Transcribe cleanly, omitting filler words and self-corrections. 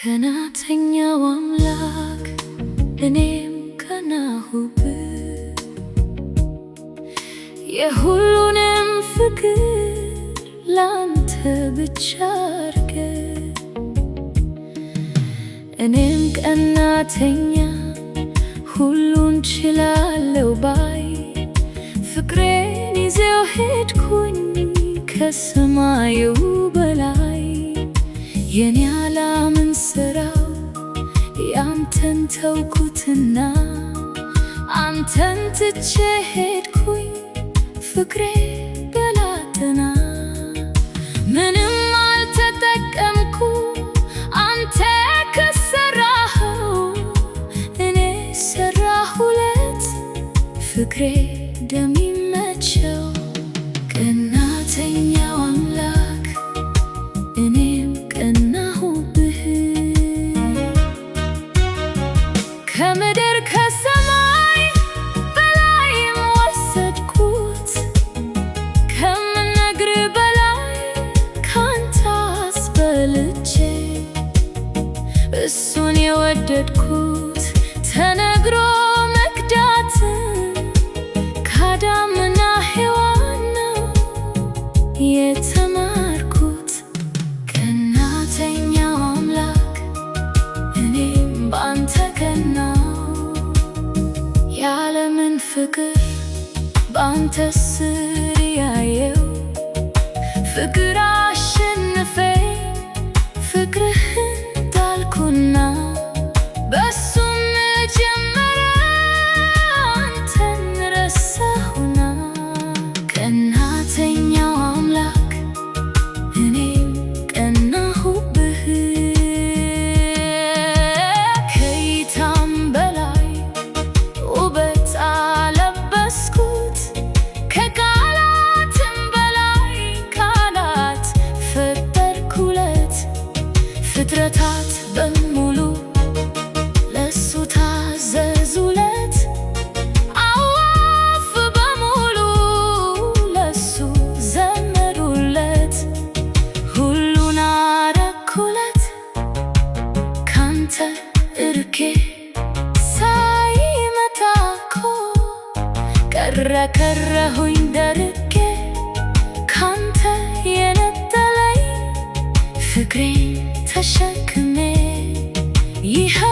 ቀናተኛው አምላክ እኔም ቀናሁብህ የሁሉንም ፍቅር ላንተ ብቻ አድርገህ እኔም ቀናተኛ ሁሉን ችላለሁ ባይ ፍቅሬን ይዤው ሄድኩኝ ከሰማዩ በላይ የኔ ዓለምን ስራው ያንተን ተውኩትና አንተን ትቼ ሄድኩኝ ፍቅሬ ገላጠና ምንም አልተጠቀምኩ አንተ ከሰራኸው እኔ ሰራሁለት ፍቅሬ እንደሚመቸው ቀናተኛው አምላክ እኔም ቀናሁብህ ከምድር ከሰማይ በላይም ወሰድኩት ከምነግርህ በላይ ካንተ አስበልጬ እሱን የወደድኩት ተነግሮ መክዳትን ከአዳምና ሔዋን ነው የተማርኩት ቀናተኛው አምላክ እኔም ባንተ ቀናሁ የዓለምን ፍቅር ባንተ ስር ያየው ፍቅር አሸነፈኝ ፍቅርህን ጣልኩና በሱም ጀመረ አንተን ረሳሁና ቀናተኛው አምላክ እኔም ቀናሁብህ ከእይታም በላይ ውበት አለበስኩት ከቃላትም በላይ ቃላት ፈጠርኩለት ፍጥረታት በሙሉ ለሱ ታዘዙለት አዕዋፍ በሙሉ ለሱ ዘመሩለት ሁሉን አረኩለት ካንተ እርቄ ሳይመጣ እኮ ቀረሁኝ ደርቄ ካንተ የነጠለኝ ፍቅሬን ተሸክሜ ይኸው